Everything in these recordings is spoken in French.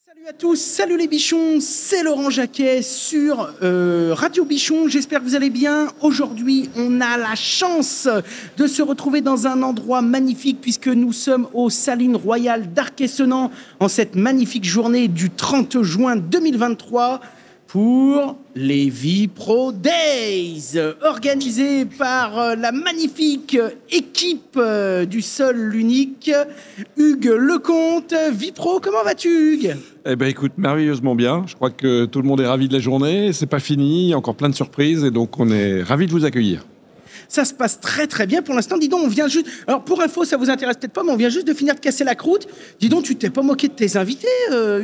Salut à tous, salut les bichons, c'est Laurent Jacquet sur Radio Bichon, j'espère que vous allez bien. Aujourd'hui, on a la chance de se retrouver dans un endroit magnifique puisque nous sommes aux Salines Royales d'Arc-et-Senans en cette magnifique journée du 30 juin 2023 pour les Vipro Days, organisés par la magnifique équipe du seul, l'unique, Hugues Lecomte. Vipro, comment vas-tu, Hugues ? Eh ben, écoute, merveilleusement bien. Je crois que tout le monde est ravi de la journée. C'est pas fini, il y a encore plein de surprises et donc on est ravis de vous accueillir. Ça se passe très très bien pour l'instant. Dis donc, on vient juste... Alors pour info, ça vous intéresse peut-être pas, mais on vient juste de finir de casser la croûte. Dis donc, tu t'es pas moqué de tes invités,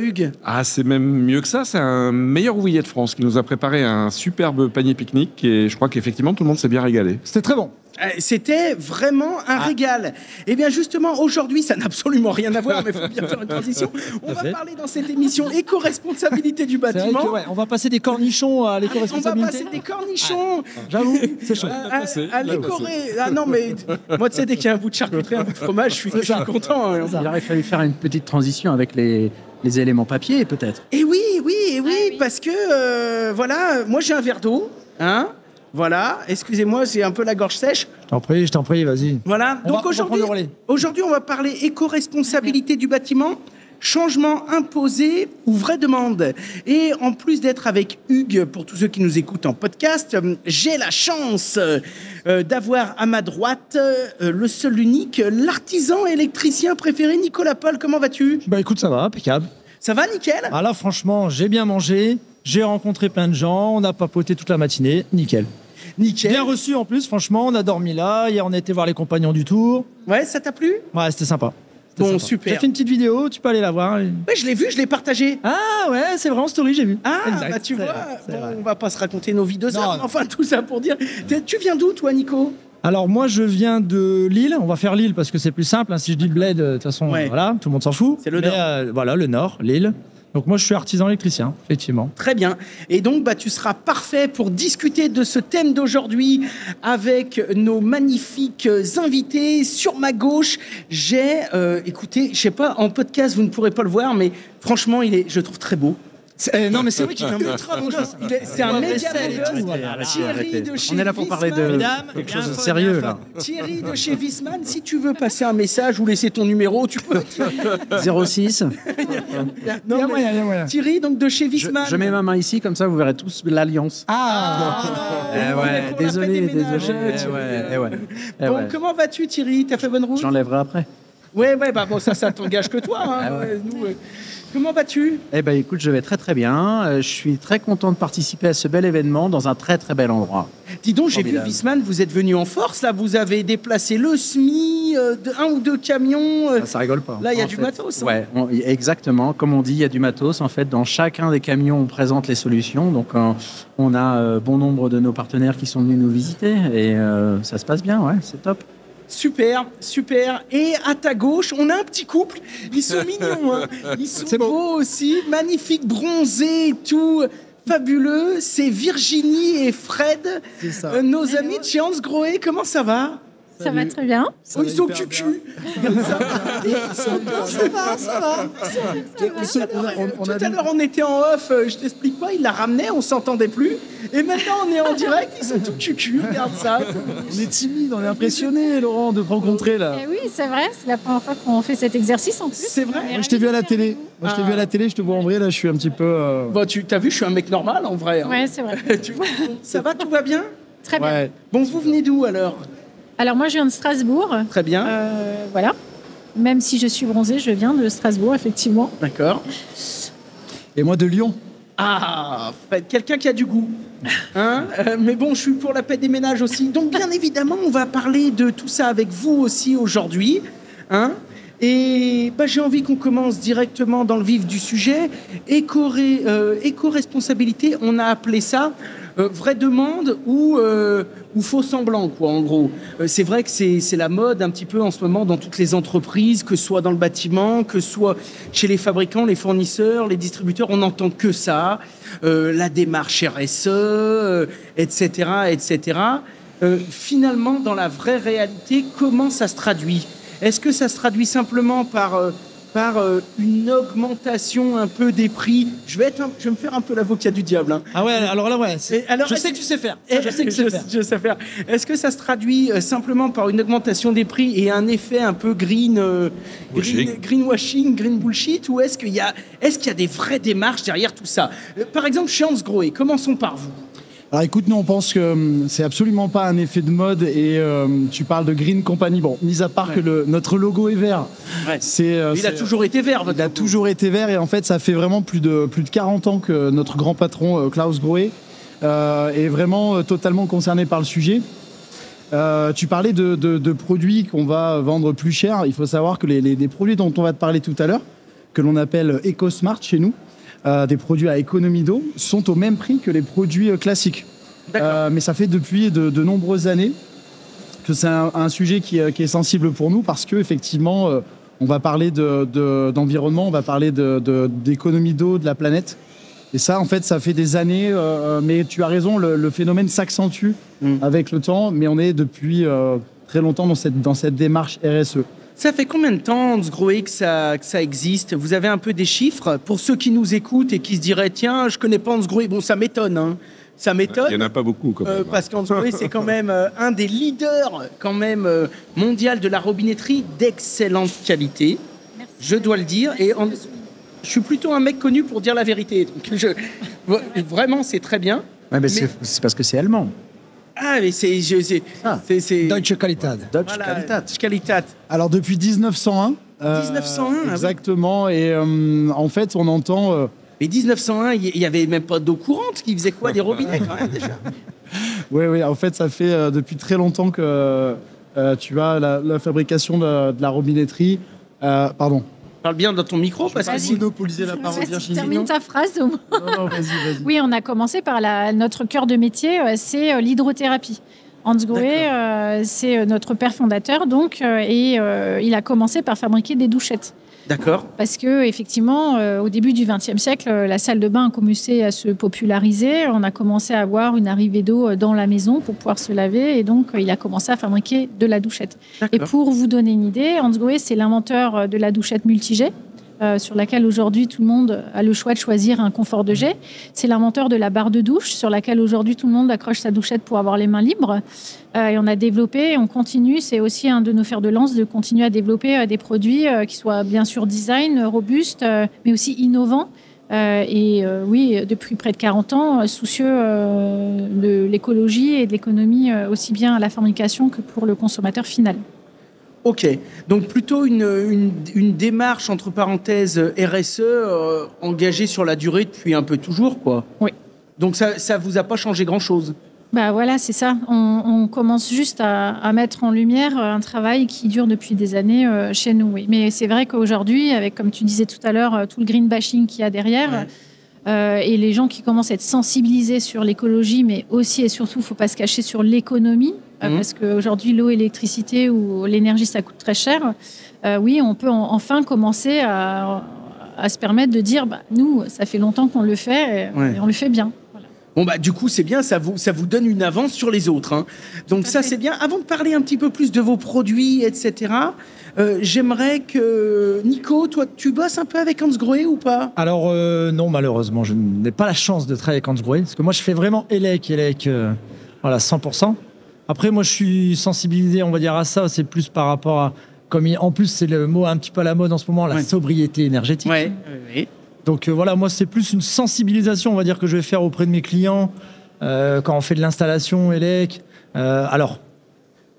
Hugues ? Ah, c'est même mieux que ça. C'est un meilleur ouvrier de France qui nous a préparé un superbe panier pique-nique et je crois qu'effectivement tout le monde s'est bien régalé. C'était très bon. C'était vraiment un régal. Et bien justement, aujourd'hui, ça n'a absolument rien à voir, mais il faut bien faire une transition. On va parler dans cette émission éco-responsabilité du bâtiment. C'est vrai que, on va passer des cornichons à On l'éco-responsabilité. va passer des cornichons. J'avoue, c'est chouette. À Ah non, mais moi, tu sais, dès qu'il y a un bout de charcuterie, un bout de fromage, je suis content. Il aurait fallu faire une petite transition avec les éléments papier, peut-être. Et oui, parce que, voilà, moi, j'ai un verre d'eau, hein. Voilà, excusez-moi, j'ai un peu la gorge sèche. Je t'en prie, vas-y. Voilà, donc on va prendre le relais. aujourd'hui, on va parler éco-responsabilité du bâtiment, changement imposé ou vraie demande. Et en plus d'être avec Hugues, pour tous ceux qui nous écoutent en podcast, j'ai la chance d'avoir à ma droite le seul, l'unique, l'artisan électricien préféré, Nicolas Paul. Comment vas-tu ? Bah écoute, ça va, impeccable. Ça va, nickel ? Ah là, franchement, j'ai bien mangé, j'ai rencontré plein de gens, on a papoté toute la matinée, nickel. Nickel. Bien reçu en plus, franchement, on a dormi là, hier on a été voir les compagnons du Tour. Ouais, ça t'a plu ? Ouais, c'était sympa. Bon, super. J'ai fait une petite vidéo, tu peux aller la voir. Ouais, je l'ai vu, je l'ai partagé. Ah ouais, c'est vrai, en story, j'ai vu. Ah, Exact, bah tu c'est vois, vrai, c'est vrai. on va pas se raconter nos vies de ça, Non, mais non. enfin tout ça pour dire. Tu viens d'où, toi, Nico ? Alors moi, je viens de Lille, on va faire Lille parce que c'est plus simple, hein. Si je dis le bled, de toute façon, Ouais. voilà, tout le monde s'en fout. C'est le Mais, Nord. voilà, le Nord, Lille. Donc moi, je suis artisan électricien, effectivement. Très bien. Et donc, bah, tu seras parfait pour discuter de ce thème d'aujourd'hui avec nos magnifiques invités. Sur ma gauche, j'ai, écoutez, je sais pas, en podcast, vous ne pourrez pas le voir, mais franchement, je le trouve très beau. Non, mais c'est vrai qu'il est Ultra beau gosse. C'est un média beau gosse. Thierry de chez On est là pour parler de Wiesmann. quelque chose de sérieux, là. Thierry de chez Wiesmann, si tu veux passer un message ou laisser ton numéro, tu peux. 06. Non, Il y a mais moyen. Thierry, donc de chez Wiesmann. Je mets ma main ici, comme ça vous verrez tous l'alliance. Ah, Ouais, pour la fête des ménages, désolé. Bon, comment vas-tu, Thierry ? T'as fait bonne route ? J'enlèverai après. Ouais, bah bon, ça t'engage que toi. Hein. Ah ouais. Nous, comment vas-tu ? Eh ben, écoute, je vais très très bien. Je suis très content de participer à ce bel événement dans un très très bel endroit. Dis donc, j'ai vu Formidable. Wiesmann, vous êtes venu en force, là, vous avez déplacé le SMI, un ou deux camions. Ça rigole pas. Là, il y a En du fait, matos. Hein. Ouais, exactement. Comme on dit, il y a du matos. En fait, dans chacun des camions, on présente les solutions. Donc, on a bon nombre de nos partenaires qui sont venus nous visiter et ça se passe bien. Ouais, c'est top. Super. Et à ta gauche, on a un petit couple. Ils sont mignons. Hein. Ils sont beaux aussi. Magnifiques, bronzés et tout. Fabuleux. C'est Virginie et Fred, nos amis de chez Hans Grohe. Comment ça va ? Ça va très bien. Ils sont cucu. Ça va. Tout à l'heure, on était en off. Je t'explique pas, il la ramenait, on s'entendait plus. Et maintenant, on est en direct. Ils sont tout cucu. Regarde ça. on est timide, on est impressionné, Laurent, de te rencontrer là. Eh oui, c'est vrai, c'est la première fois qu'on fait cet exercice en plus. C'est vrai. Moi, je t'ai vu à la télé. Je te vois en vrai, là, je suis un petit peu... Bon, tu t'as vu, je suis un mec normal en vrai. Hein. Ouais, c'est vrai. Tu vois, ça va, tout va bien ? Très bien. Ouais. Bon, vous venez d'où alors ? Alors moi, je viens de Strasbourg. Très bien. Voilà. Même si je suis bronzée, je viens de Strasbourg, effectivement. D'accord. Et moi de Lyon. Ah, quelqu'un qui a du goût. Hein mais bon, je suis pour la paix des ménages aussi. Donc, bien évidemment, on va parler de tout ça avec vous aussi aujourd'hui. Hein et bah, j'ai envie qu'on commence directement dans le vif du sujet. Éco-responsabilité, on a appelé ça vraie demande ou faux semblant, quoi, en gros. C'est vrai que c'est la mode un petit peu en ce moment dans toutes les entreprises, que ce soit dans le bâtiment, que ce soit chez les fabricants, les fournisseurs, les distributeurs, on n'entend que ça. La démarche RSE, etc., etc. Finalement, dans la vraie réalité, comment ça se traduit ? Est-ce que ça se traduit simplement par par une augmentation un peu des prix. Je vais me faire un peu l'avocat du diable. Hein. Ah ouais, alors là, ouais. Je sais que tu sais faire. Je sais faire. Est-ce que ça se traduit simplement par une augmentation des prix et un effet un peu greenwashing, green bullshit, ou est-ce qu'il y a des vraies démarches derrière tout ça? Par exemple, chez Hansgrohe, commençons par vous. Alors écoute, nous on pense que c'est absolument pas un effet de mode et tu parles de Green Company. Bon, mis à part que notre logo est vert, il a toujours été vert. Il a toujours été vert et en fait ça fait vraiment plus de 40 ans que notre grand patron Klaus Grohe est vraiment totalement concerné par le sujet. Tu parlais de produits qu'on va vendre plus cher. Il faut savoir que les produits dont on va te parler tout à l'heure, que l'on appelle EcoSmart chez nous, des produits à économie d'eau, sont au même prix que les produits classiques. Mais ça fait depuis de nombreuses années que c'est un sujet qui est sensible pour nous parce qu'effectivement, on va parler d'environnement, on va parler d'économie d'eau, de la planète. Et ça, en fait, ça fait des années. Mais tu as raison, le phénomène s'accentue avec le temps. Mais on est depuis très longtemps dans cette démarche RSE. Ça fait combien de temps, Hansgrohe, que ça existe? Vous avez un peu des chiffres pour ceux qui nous écoutent et qui se diraient tiens, je connais pas Hansgrohe. Bon, ça m'étonne, hein. Ça m'étonne. Il n'y en a pas beaucoup, quand même. Parce qu'Hansgrohe, c'est quand même un des leaders quand même mondial de la robinetterie d'excellente qualité. Merci. Je dois le dire. Et je suis plutôt un mec connu pour dire la vérité. Donc vraiment, c'est très bien. Ouais, mais c'est parce que c'est allemand. Ah, mais c'est Deutsche Qualität. Deutsche Qualität. Qualität. Alors depuis 1901. 1901, exactement. Ah oui. Et en fait, on entend. Mais 1901, il n'y avait même pas d'eau courante. Qui faisait quoi? Des robinets quand même déjà. Oui. En fait, ça fait depuis très longtemps que tu as la fabrication de la robinetterie. Pardon. Parle bien dans ton micro parce que monopoliser la parole. Termine ta phrase au moins. Non, vas-y. Oui, on a commencé par notre cœur de métier, c'est l'hydrothérapie. Hansgrohe, c'est notre père fondateur, donc, et il a commencé par fabriquer des douchettes. D'accord. Parce que effectivement, au début du XXe siècle, la salle de bain a commencé à se populariser. On a commencé à avoir une arrivée d'eau dans la maison pour pouvoir se laver, et donc il a commencé à fabriquer de la douchette. Et pour vous donner une idée, Hansgrohe, c'est l'inventeur de la douchette multijet, sur laquelle aujourd'hui tout le monde a le choix de choisir un confort de jet. C'est l'inventeur de la barre de douche, sur laquelle aujourd'hui tout le monde accroche sa douchette pour avoir les mains libres. Et on a développé, on continue, c'est aussi un de nos fers de lance, de continuer à développer des produits qui soient bien sûr design, robustes, mais aussi innovants. Oui, depuis près de 40 ans, soucieux de l'écologie et de l'économie, aussi bien à la fabrication que pour le consommateur final. Ok, donc plutôt une démarche, entre parenthèses, RSE, engagée sur la durée depuis un peu toujours, quoi. Oui. Donc ça vous a pas changé grand-chose? Bah voilà, c'est ça. On commence juste à mettre en lumière un travail qui dure depuis des années chez nous. Oui. Mais c'est vrai qu'aujourd'hui, avec, comme tu disais tout à l'heure, tout le green bashing qu'il y a derrière, et les gens qui commencent à être sensibilisés sur l'écologie, mais aussi et surtout, il ne faut pas se cacher sur l'économie, parce qu'aujourd'hui, l'eau, l'électricité ou l'énergie, ça coûte très cher. Oui, on peut enfin commencer à se permettre de dire, nous, ça fait longtemps qu'on le fait et on le fait bien. Bon, du coup, c'est bien, ça vous donne une avance sur les autres. Hein. Donc ça, c'est bien. Avant de parler un petit peu plus de vos produits, etc., j'aimerais que... Nico, toi, tu bosses un peu avec Hansgrohe ou pas? Alors, non, malheureusement, je n'ai pas la chance de travailler avec Hansgrohe, parce que moi, je fais vraiment ELEC, voilà, 100%. Après, moi, je suis sensibilisé, on va dire, à ça. C'est plus par rapport à... en plus, c'est le mot un petit peu à la mode en ce moment, la sobriété énergétique. Oui. Donc voilà, moi c'est plus une sensibilisation, on va dire, que je vais faire auprès de mes clients quand on fait de l'installation ELEC. Alors,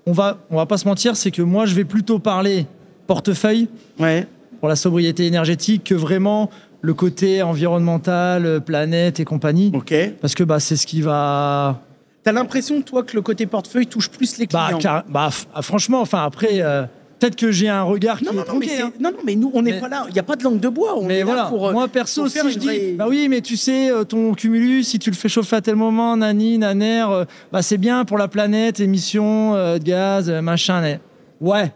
on va pas se mentir, c'est que moi je vais plutôt parler portefeuille pour la sobriété énergétique que vraiment le côté environnemental, planète et compagnie. Parce que c'est ce qui va... T'as l'impression, toi, que le côté portefeuille touche plus les clients? Franchement, enfin après... Peut-être que j'ai un regard qui est tronqué. Non, mais nous, on n'est pas là. Il n'y a pas de langue de bois. On est là pour, moi, perso, si je dis... vraie... oui, mais tu sais, ton cumulus, si tu le fais chauffer à tel moment, nani, naner, c'est bien pour la planète, émissions de gaz, machin. Ouais.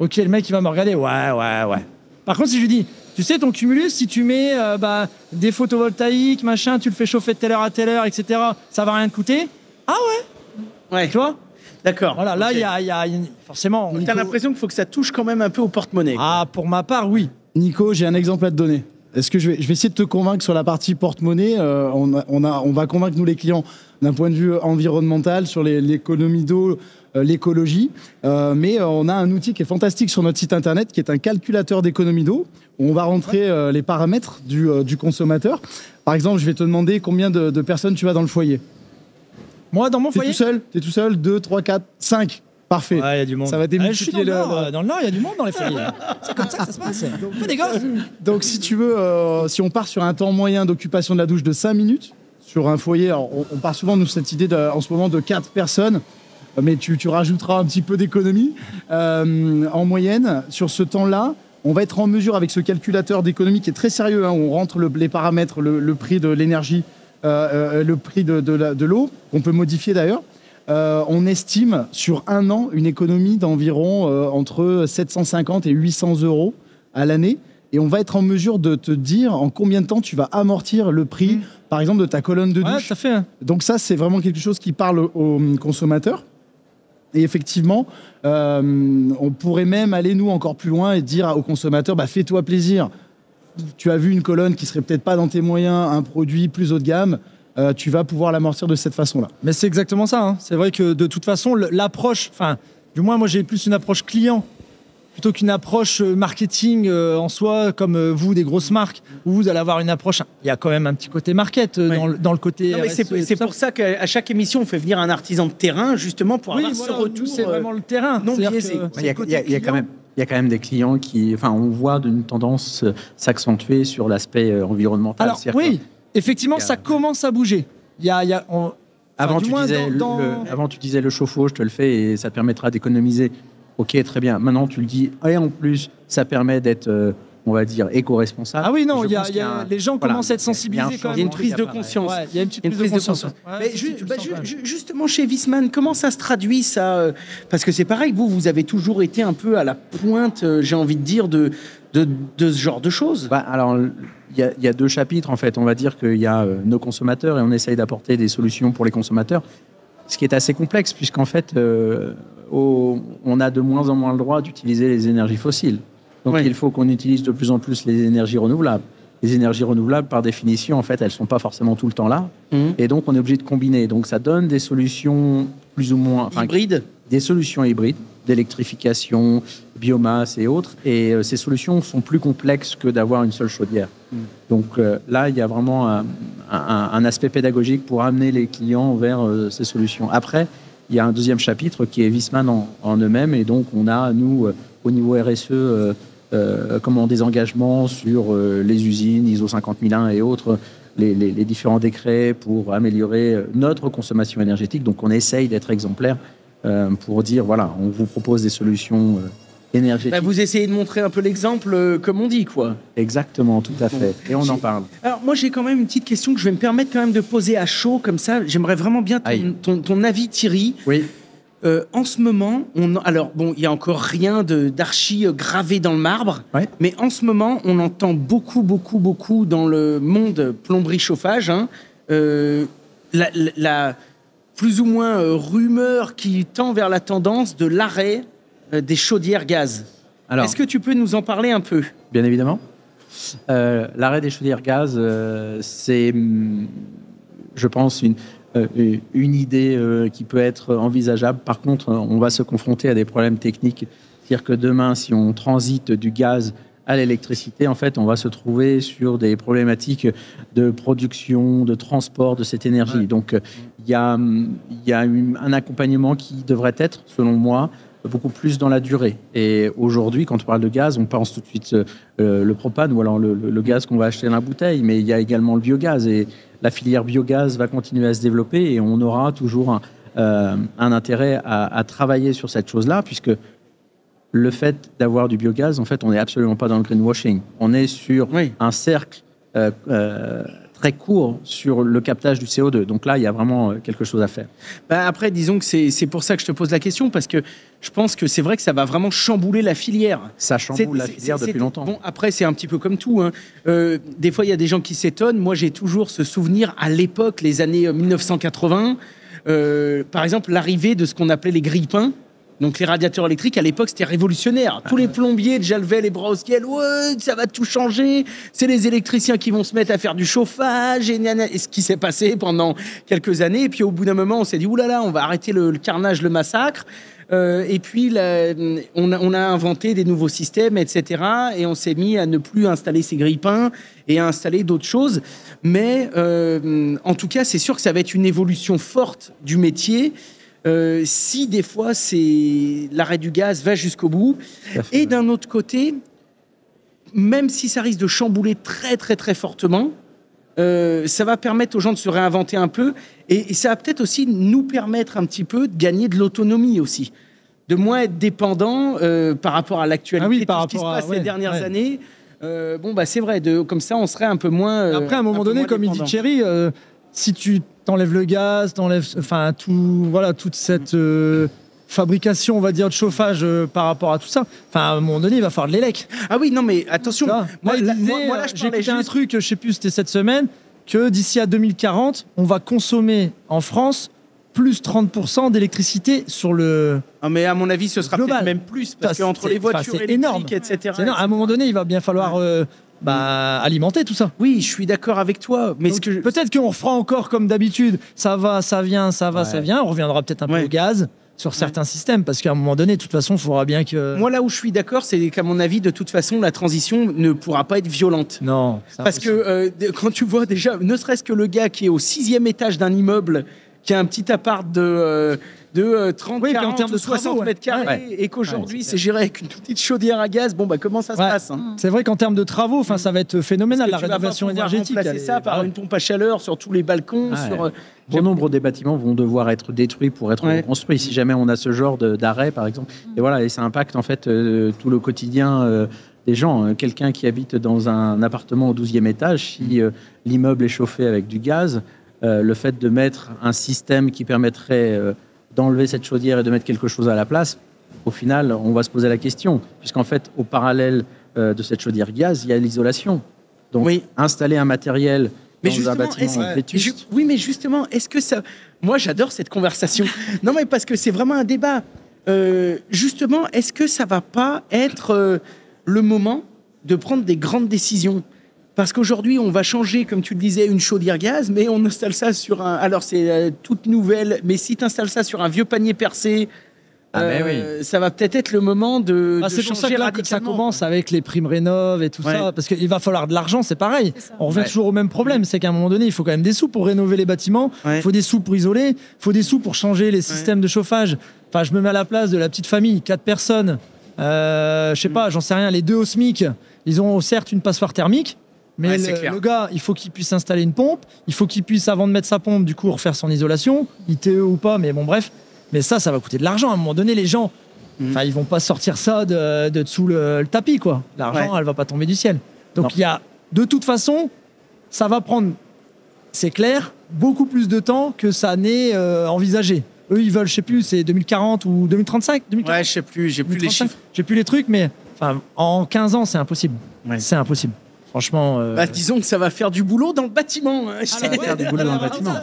Ok, le mec, il va me regarder. Ouais. Par contre, si je lui dis, tu sais, ton cumulus, si tu mets des photovoltaïques, machin, tu le fais chauffer de telle heure à telle heure, etc., ça va rien te coûter. Ah ouais. Tu vois? D'accord. Voilà, là, il y a forcément... T'as l'impression qu'il faut que ça touche quand même un peu au porte-monnaie. Ah, pour ma part, oui. Nico, j'ai un exemple à te donner. Est-ce que je vais essayer de te convaincre sur la partie porte-monnaie. On va convaincre nous les clients d'un point de vue environnemental sur l'économie d'eau, l'écologie. Mais on a un outil qui est fantastique sur notre site internet, qui est un calculateur d'économie d'eau, où on va rentrer les paramètres du consommateur. Par exemple, je vais te demander combien de personnes tu as dans le foyer. Moi, dans mon foyer. T'es tout seul 2, 3, 4, 5. Parfait. Ouais, il y a du monde. Ça va démultiplier Dans le Nord, il y a du monde dans les foyers. C'est comme ça que ça se passe. On fait des gosses. Donc, si tu veux, si on part sur un temps moyen d'occupation de la douche de 5 minutes, sur un foyer, alors, on part souvent de cette idée en ce moment de 4 personnes, mais tu rajouteras un petit peu d'économie. En moyenne, sur ce temps-là, on va être en mesure, avec ce calculateur d'économie qui est très sérieux, hein, où on rentre les paramètres, le prix de l'énergie, le prix de l'eau, qu'on peut modifier d'ailleurs. On estime sur un an une économie d'environ entre 750 et 800 euros à l'année. Et on va être en mesure de te dire en combien de temps tu vas amortir le prix, par exemple, de ta colonne de douche. Ouais, tout à fait. Donc ça, c'est vraiment quelque chose qui parle aux consommateurs. Et effectivement, on pourrait même aller, nous, encore plus loin et dire aux consommateurs, fais-toi plaisir. Tu as vu une colonne qui serait peut-être pas dans tes moyens, un produit plus haut de gamme, tu vas pouvoir l'amortir de cette façon-là. Mais c'est exactement ça. Hein. C'est vrai que de toute façon, l'approche, enfin, du moins, moi, j'ai plus une approche client plutôt qu'une approche marketing en soi, comme vous, des grosses marques, où vous allez avoir une approche. Il y a quand même un petit côté market dans le côté. Non, mais c'est pour ça qu'à chaque émission, on fait venir un artisan de terrain, justement, pour avoir ce retour. C'est vraiment le terrain. Non biaisé. Il y a quand même des clients qui. Enfin, on voit une tendance s'accentuer sur l'aspect environnemental. Alors, oui. Effectivement, ça commence à bouger. Avant, tu disais le chauffe-eau, je te le fais et ça te permettra d'économiser. Ok, très bien. Maintenant, tu le dis. Et en plus, ça permet d'être, on va dire, éco-responsable. Ah oui, non, les gens commencent à être sensibilisés quand même. Il y a une prise de conscience. Il y a une petite prise de conscience. Mais justement, chez Viessmann, comment ça se traduit, ça Parce que c'est pareil, vous avez toujours été un peu à la pointe, j'ai envie de dire, de ce genre de choses. Alors, il y a 2 chapitres, en fait. On va dire qu'il y a nos consommateurs et on essaye d'apporter des solutions pour les consommateurs. Ce qui est assez complexe, puisqu'en fait, on a de moins en moins le droit d'utiliser les énergies fossiles. Donc, il faut qu'on utilise de plus en plus les énergies renouvelables. Les énergies renouvelables, par définition, en fait, elles ne sont pas forcément tout le temps là. Et donc, on est obligé de combiner. Donc, ça donne des solutions plus ou moins... hybrides. Des solutions hybrides, d'électrification, biomasse et autres. Et ces solutions sont plus complexes que d'avoir une seule chaudière. Donc là, il y a vraiment un aspect pédagogique pour amener les clients vers ces solutions. Après, il y a un deuxième chapitre qui est Viessmann en eux-mêmes. Et donc, on a, nous, au niveau RSE, des engagements sur les usines, ISO 50001 et autres, les différents décrets pour améliorer notre consommation énergétique. Donc, on essaye d'être exemplaire pour dire, voilà, on vous propose des solutions énergétiques. Vous essayez de montrer un peu l'exemple, comme on dit, quoi. Exactement, tout à fait. Et on en parle. Alors, moi, j'ai quand même une petite question que je vais me permettre quand même de poser à chaud, comme ça. J'aimerais vraiment bien ton avis, Thierry. Oui. En ce moment, il y a encore rien d'archi gravé dans le marbre, mais en ce moment, on entend beaucoup dans le monde plomberie-chauffage, la plus ou moins rumeur qui tend vers la tendance de l'arrêt des chaudières gaz. Alors, est-ce que tu peux nous en parler un peu ? Bien évidemment. L'arrêt des chaudières gaz, c'est, je pense, une idée qui peut être envisageable. Par contre, on va se confronter à des problèmes techniques. C'est-à-dire que demain, si on transite du gaz à l'électricité, en fait, on va se trouver sur des problématiques de production, de transport de cette énergie. Donc, il y a un accompagnement qui devrait être, selon moi, beaucoup plus dans la durée. Et aujourd'hui, quand on parle de gaz, on pense tout de suite le propane ou alors le gaz qu'on va acheter dans la bouteille, mais il y a également le biogaz. Et la filière biogaz va continuer à se développer et on aura toujours un intérêt à travailler sur cette chose-là, puisque le fait d'avoir du biogaz, en fait, on n'est absolument pas dans le greenwashing. On est sur un cercle très court sur le captage du CO2. Donc là, il y a vraiment quelque chose à faire. Après, disons que c'est pour ça que je te pose la question, parce que je pense que c'est vrai que ça va vraiment chambouler la filière. Ça chamboule la filière depuis longtemps. Bon, après, c'est un petit peu comme tout. Des fois, il y a des gens qui s'étonnent. Moi, j'ai toujours ce souvenir, à l'époque, les années 1980, par exemple, l'arrivée de ce qu'on appelait les grille-pains. Donc les radiateurs électriques, à l'époque, c'était révolutionnaire. Tous les plombiers déjà levaient les bras au ciel. Ouais, ça va tout changer. C'est les électriciens qui vont se mettre à faire du chauffage. Et ce qui s'est passé pendant quelques années. Et puis au bout d'un moment, on s'est dit, oulala, on va arrêter le carnage, le massacre. Et puis, on a inventé des nouveaux systèmes, etc. Et on s'est mis à ne plus installer ces grille-pains et à installer d'autres choses. Mais en tout cas, c'est sûr que ça va être une évolution forte du métier. Si des fois l'arrêt du gaz va jusqu'au bout. Et d'un autre côté, même si ça risque de chambouler très très très fortement, ça va permettre aux gens de se réinventer un peu et ça va peut-être aussi nous permettre un petit peu de gagner de l'autonomie aussi, de moins être dépendant par rapport à l'actualité, tout ce qui se passe ces dernières années. C'est vrai, comme ça on serait un peu moins. Après, à un moment donné, comme il dit Thierry, si tu t'enlèves le gaz, toute cette fabrication, on va dire, de chauffage par rapport à tout ça. À un moment donné, il va falloir de l'élec. Ah oui, non, mais attention. Moi, j'ai écouté un truc, je sais plus, c'était cette semaine, que d'ici à 2040, on va consommer en France plus 30% d'électricité sur le. Ah, mais à mon avis, ce sera peut-être même plus, parce qu'entre les voitures électriques, énorme. etc. C'est énorme. À un moment donné, il va bien falloir alimenter tout ça. Oui, je suis d'accord avec toi. Mais peut-être qu'on refera encore comme d'habitude. Ça va, ça vient, ça va, ça vient. On reviendra peut-être un peu au gaz sur certains systèmes, parce qu'à un moment donné, de toute façon, il faudra bien que... Moi, là où je suis d'accord, c'est qu'à mon avis, de toute façon, la transition ne pourra pas être violente. Non. Parce que quand tu vois déjà, ne serait-ce que le gars qui est au 6e étage d'un immeuble, qui a un petit appart de 30, 40 ou 60 mètres carrés, et qu'aujourd'hui, c'est géré avec une petite chaudière à gaz, comment ça se passe C'est vrai qu'en termes de travaux, ça va être phénoménal, la rénovation énergétique. Remplacer ça par une pompe à chaleur sur tous les balcons. Bon nombre des bâtiments vont devoir être détruits pour être reconstruits, si jamais on a ce genre d'arrêt, par exemple. Et ça impacte en fait tout le quotidien des gens. Quelqu'un qui habite dans un appartement au 12e étage, si l'immeuble est chauffé avec du gaz, le fait de mettre un système qui permettrait d'enlever cette chaudière et de mettre quelque chose à la place, au final, on va se poser la question. Puisqu'en fait, au parallèle de cette chaudière gaz, il y a l'isolation. Donc, installer un matériel dans un bâtiment vétuste... Oui, mais justement, est-ce que ça... Moi, j'adore cette conversation. Non, mais parce que c'est vraiment un débat. Justement, est-ce que ça va pas être le moment de prendre des grandes décisions ? Parce qu'aujourd'hui, on va changer, comme tu le disais, une chaudière gaz, mais on installe ça sur un... Alors, c'est toute nouvelle, mais si tu installes ça sur un vieux panier percé, ça va peut-être être le moment de c'est pour ça que ça commence avec les primes rénov' et tout ça, parce qu'il va falloir de l'argent, c'est pareil. On revient toujours au même problème, c'est qu'à un moment donne, il faut quand même des sous pour rénover les bâtiments, il faut des sous pour isoler, il faut des sous pour changer les systèmes de chauffage. Je me mets à la place de la petite famille, 4 personnes, je sais pas, j'en sais rien, les 2 au SMIC, ils ont certes une passoire thermique, mais le gars, il faut qu'il puisse installer une pompe, il faut qu'il puisse, avant de mettre sa pompe, du coup, refaire son isolation, ITE ou pas, mais bon, bref. Mais ça va coûter de l'argent. À un moment donné, les gens, ils vont pas sortir ça de dessous le tapis, quoi. L'argent, elle va pas tomber du ciel. Donc, il y a, de toute façon, ça va prendre, c'est clair, beaucoup plus de temps que ça n'est envisagé. Eux, ils veulent, je sais plus, c'est 2040 ou 2035 2040. Ouais, je sais plus, j'ai plus les chiffres. J'ai plus les trucs, mais en 15 ans, c'est impossible. C'est impossible. Franchement... disons que ça va faire du boulot dans le bâtiment. Ça va faire du boulot dans le bâtiment.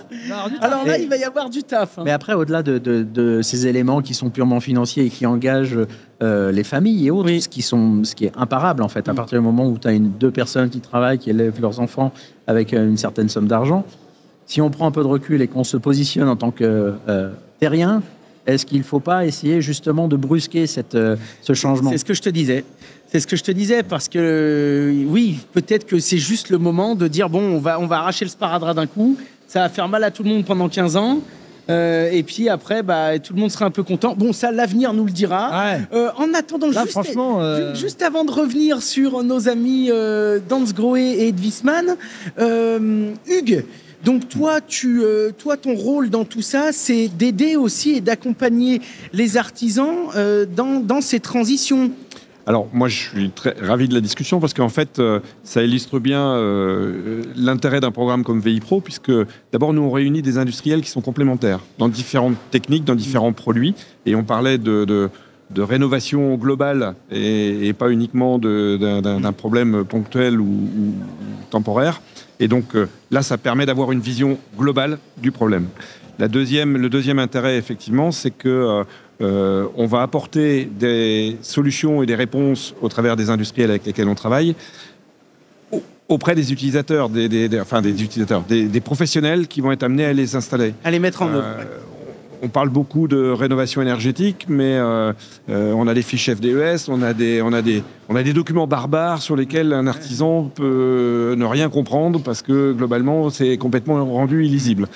Alors là, il va y avoir du taf. Mais après, au-delà de ces éléments qui sont purement financiers et qui engagent les familles et autres, ce qui est imparable, en fait, à partir du moment où tu as 2 personnes qui travaillent, qui élèvent leurs enfants avec une certaine somme d'argent, si on prend un peu de recul et qu'on se positionne en tant que terrien, est-ce qu'il ne faut pas essayer justement de brusquer ce changement ? C'est ce que je te disais. C'est ce que je te disais, parce que oui, peut-être que c'est juste le moment de dire bon, on va arracher le sparadrap d'un coup, ça va faire mal à tout le monde pendant 15 ans, et puis après, tout le monde sera un peu content. Bon, ça, l'avenir nous le dira. En attendant, là, juste avant de revenir sur nos amis Dansgrohe et Edwisman, Hugues, donc toi, ton rôle dans tout ça, c'est d'aider aussi et d'accompagner les artisans dans ces transitions. Alors, moi, je suis très ravi de la discussion parce qu'en fait, ça illustre bien l'intérêt d'un programme comme VIPro, puisque d'abord, nous, on réunit des industriels qui sont complémentaires dans différentes techniques, dans différents produits. Et on parlait de rénovation globale et pas uniquement d'un problème ponctuel ou temporaire. Et donc, là, ça permet d'avoir une vision globale du problème. Le deuxième intérêt, effectivement, c'est que On va apporter des solutions et des réponses au travers des industriels avec lesquels on travaille auprès des utilisateurs, des professionnels qui vont être amenés à les installer. À les mettre en œuvre. On parle beaucoup de rénovation énergétique, mais on a des fiches FDES, on a des documents barbares sur lesquels un artisan peut ne rien comprendre parce que globalement c'est complètement rendu illisible.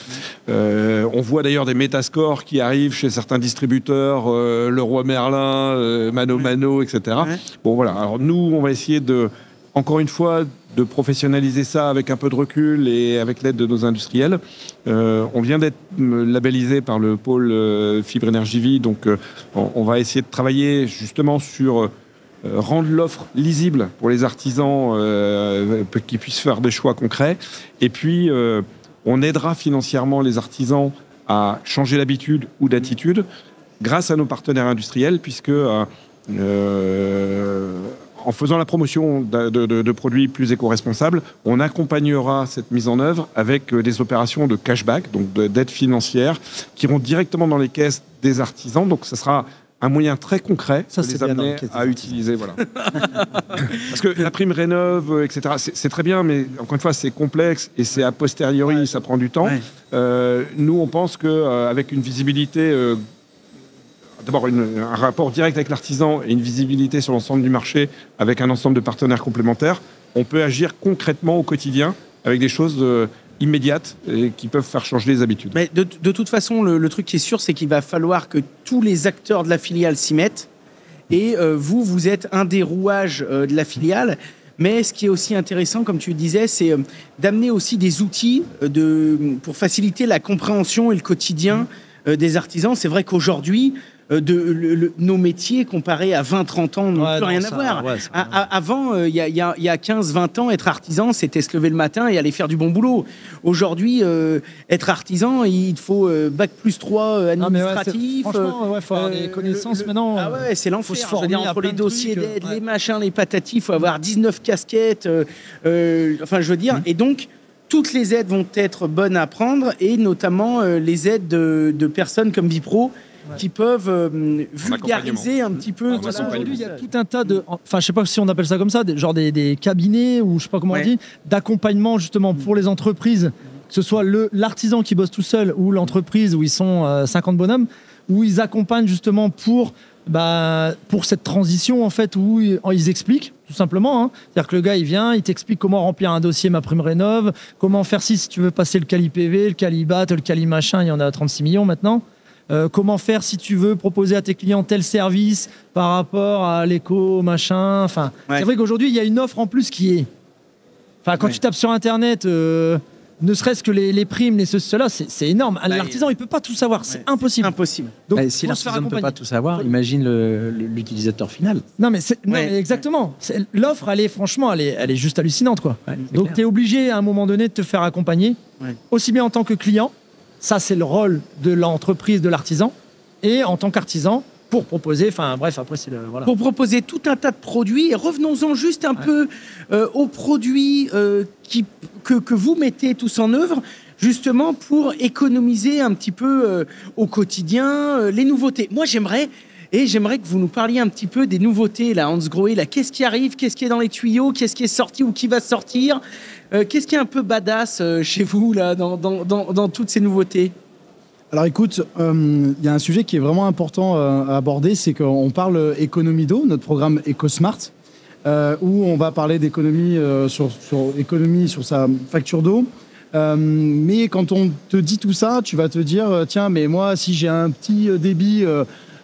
On voit d'ailleurs des métascores qui arrivent chez certains distributeurs, Leroy Merlin, Mano, etc. Ouais. Bon voilà. Alors nous, on va essayer encore une fois, de professionnaliser ça avec un peu de recul et avec l'aide de nos industriels. On vient d'être labellisé par le pôle Fibre Énergie Vie, donc on va essayer de travailler justement sur rendre l'offre lisible pour les artisans qui puissent faire des choix concrets. Et puis, on aidera financièrement les artisans à changer d'habitude ou d'attitude grâce à nos partenaires industriels, puisque en faisant la promotion de produits plus éco-responsables, on accompagnera cette mise en œuvre avec des opérations de cashback, donc d'aide financière, qui iront directement dans les caisses des artisans. Donc, ce sera un moyen très concret de les amener à utiliser. Voilà. Parce que la prime rénov', etc., c'est très bien, mais encore une fois, c'est complexe et c'est a posteriori, ça prend du temps. Ouais. Nous, on pense qu'avec une visibilité... D'abord, un rapport direct avec l'artisan et une visibilité sur l'ensemble du marché avec un ensemble de partenaires complémentaires, on peut agir concrètement au quotidien avec des choses immédiates et qui peuvent faire changer les habitudes. Mais de toute façon, le truc qui est sûr, c'est qu'il va falloir que tous les acteurs de la filiale s'y mettent. Et vous êtes un des rouages de la filiale. Mais ce qui est aussi intéressant, comme tu le disais, c'est d'amener aussi des outils pour faciliter la compréhension et le quotidien des artisans. C'est vrai qu'aujourd'hui... nos métiers comparés à 20-30 ans n'ont plus rien à voir. Ouais, avant, il y a 15-20 ans, être artisan, c'était se lever le matin et aller faire du bon boulot. Aujourd'hui, être artisan, il te faut Bac+3 administratif. Franchement, il faut avoir des connaissances maintenant. Ah ouais, c'est l'enfer. Je veux dire, entre les dossiers d'aide, les machins, les patatis, il faut avoir 19 casquettes. Enfin, je veux dire, et donc... Toutes les aides vont être bonnes à prendre, et notamment les aides de personnes comme Vipro, qui peuvent vulgariser un petit peu. De toute façon, aujourd'hui, il y a tout un tas de... Enfin, je sais pas si on appelle ça comme ça, genre des cabinets, ou je sais pas comment on dit, d'accompagnement justement pour les entreprises, que ce soit l'artisan qui bosse tout seul ou l'entreprise où ils sont 50 bonhommes, où ils accompagnent justement pour cette transition, en fait, où ils expliquent, tout simplement. C'est-à-dire que le gars, il vient, il t'explique comment remplir un dossier MaPrimeRénov', comment faire si tu veux passer le Cali PV, le Cali BAT, le Cali machin, il y en a 36 millions maintenant. Comment faire si tu veux proposer à tes clients tel service par rapport à l'éco, machin. Enfin, c'est vrai qu'aujourd'hui, il y a une offre en plus qui est... Enfin, quand tu tapes sur Internet... ne serait-ce que les primes, cela, c'est énorme. L'artisan, il ne peut pas tout savoir. C'est impossible. Impossible. Donc, si l'artisan ne peut pas tout savoir, imagine l'utilisateur final. Non, mais exactement. L'offre, elle est juste hallucinante, quoi. Ouais, donc, tu es obligé, à un moment donné, de te faire accompagner, aussi bien en tant que client, ça, c'est le rôle de l'entreprise, de l'artisan, et en tant qu'artisan, pour proposer, enfin bref, après c'est voilà. Pour proposer tout un tas de produits, et revenons-en juste un peu aux produits que vous mettez tous en œuvre, justement pour économiser un petit peu au quotidien les nouveautés. Moi j'aimerais que vous nous parliez un petit peu des nouveautés, là, Hans Grohe, là, qu'est-ce qui arrive, qu'est-ce qui est dans les tuyaux, qu'est-ce qui est sorti ou qui va sortir, qu'est-ce qui est un peu badass chez vous là, dans toutes ces nouveautés? Alors écoute, il y a un sujet qui est vraiment important à aborder, c'est qu'on parle économie d'eau, notre programme EcoSmart, où on va parler d'économie sur sa facture d'eau. Mais quand on te dit tout ça, tu vas te dire, tiens, mais moi, si j'ai un petit débit,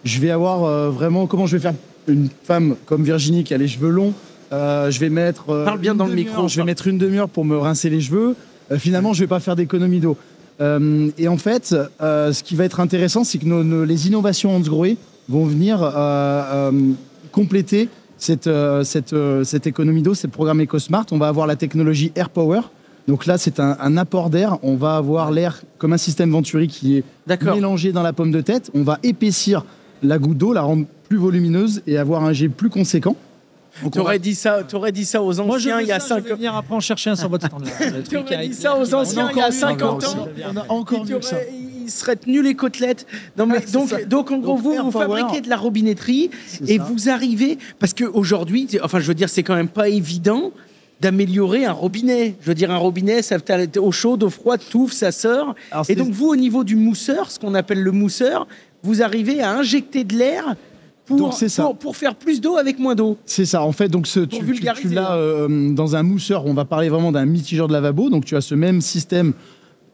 je vais avoir vraiment... Comment je vais faire une femme comme Virginie qui a les cheveux longs, je vais mettre... Parle bien dans le micro. Je vais mettre une demi-heure pour me rincer les cheveux. Finalement, je ne vais pas faire d'économie d'eau. Et en fait, ce qui va être intéressant, c'est que les innovations Hans Grohe vont venir compléter cette économie d'eau, ce programme EcoSmart. On va avoir la technologie AirPower. Donc là, c'est un apport d'air. On va avoir l'air comme un système Venturi qui est mélangé dans la pomme de tête. On va épaissir la goutte d'eau, la rendre plus volumineuse et avoir un jet plus conséquent. T'aurais dit ça aux anciens il y a 5 ans. Je vais venir après en chercher un sur votre stand. T'aurais dit ça aux anciens il y a 50 ans. On a encore mieux que ça. il serait tenu les côtelettes. Non, mais donc en gros, Donc, vous Airpower. fabriquez de la robinetterie C'est et ça. vous arrivez... Parce qu'aujourd'hui, enfin, je veux dire, c'est quand même pas évident d'améliorer un robinet. Je veux dire, un robinet, ça t'as eau chaude, eau froide, touffe, ça sort. Alors, Et c'est- donc, vous, au niveau du mousseur, ce qu'on appelle le mousseur, vous arrivez à injecter de l'air Donc, c'est ça. pour faire plus d'eau avec moins d'eau. C'est ça, en fait, donc tu vulgariser, l'as dans un mousseur, on va parler vraiment d'un mitigeur de lavabo, donc tu as ce même système,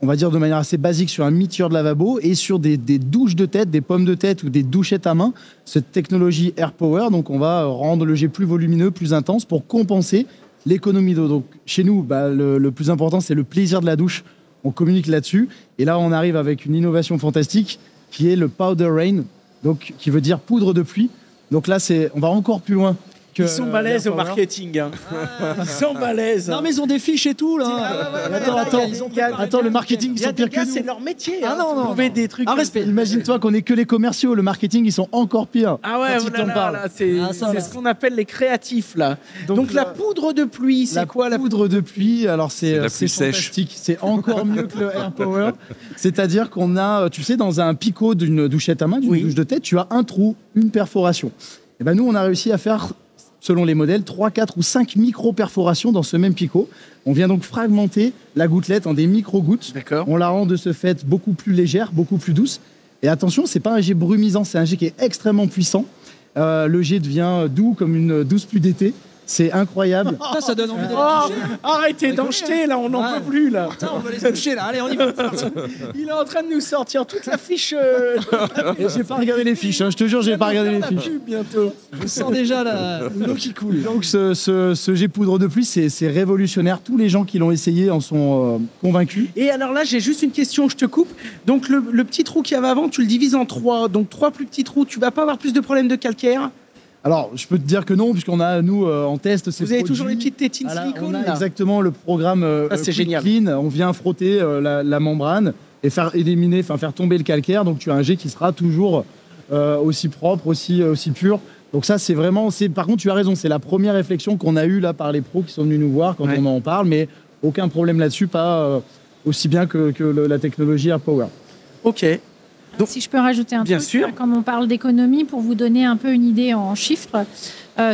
on va dire de manière assez basique, sur un mitigeur de lavabo et sur des douches de tête, des pommes de tête ou des douchettes à main, cette technologie Airpower, donc on va rendre le jet plus volumineux, plus intense pour compenser l'économie d'eau. Donc chez nous, le plus important, c'est le plaisir de la douche, on communique là-dessus, et là on arrive avec une innovation fantastique qui est le Powder Rain, donc qui veut dire poudre de pluie. Donc là, on va encore plus loin. Ils sont balèzes au l'Airpower. marketing. Hein. Ils sont balèzes. Non, mais ils ont des fiches et tout, là. Attends, le marketing, ils Il y a sont des pires que gars, nous. c'est leur métier. Ah hein, non, de non, trouver non. des trucs. Un respect. Imagine-toi qu'on est que les commerciaux, le marketing, ils sont encore pires. Ah ouais, Quand ils oh là t'en là parlent. là, c'est Ah, ça, c'est là. ce qu'on appelle les créatifs là. Donc la la poudre de pluie, c'est quoi la poudre de pluie, alors C'est la c'est pluie sèche. fantastique, c'est encore mieux que le Airpower. C'est-à-dire qu'on a, tu sais, dans un picot d'une douchette à main, d'une Oui. douche de tête, tu as un trou, une perforation. Et ben nous, on a réussi à faire, selon les modèles, 3, 4 ou 5 micro-perforations dans ce même picot. On vient donc fragmenter la gouttelette en des micro-gouttes. D'accord. On la rend de ce fait beaucoup plus légère, beaucoup plus douce. Et attention, c'est pas un jet brumisant, c'est un jet qui est extrêmement puissant. Le jet devient doux comme une douce pluie d'été. C'est incroyable. Putain, ça donne envie d'aller Oh, toucher. arrêtez d'en jeter là, on n'en Ouais. peut plus là. Putain, on va aller se toucher, là. Allez, on y va. Il est en train de nous sortir toute la fiche. J'ai pas regardé les fiches, hein, je te jure, j'ai pas regardé les la fiches. pub bientôt. Je sens déjà l'eau qui coule. Donc ce jet poudre de pluie, c'est révolutionnaire. Tous les gens qui l'ont essayé en sont convaincus. Et alors là, j'ai juste une question, je te coupe. Donc le petit trou qu'il y avait avant, tu le divises en 3. Donc 3 plus petits trous, tu vas pas avoir plus de problèmes de calcaire. Alors, je peux te dire que non, puisqu'on a, nous, en test, ces Vous avez produits. toujours les petites tétines Voilà, silicone on a là. exactement le programme Ah, c'est Quick génial. Clean. On vient frotter la membrane et faire éliminer, enfin faire tomber le calcaire. Donc tu as un jet qui sera toujours aussi propre, aussi pur. Donc ça, c'est vraiment... Par contre, tu as raison, c'est la première réflexion qu'on a eue là par les pros qui sont venus nous voir quand Ouais. on en parle, mais aucun problème là-dessus, pas aussi bien que la technologie Airpower. Ok. Donc- Si je peux rajouter un Bien truc, sûr. comme on parle d'économie, pour vous donner un peu une idée en chiffres,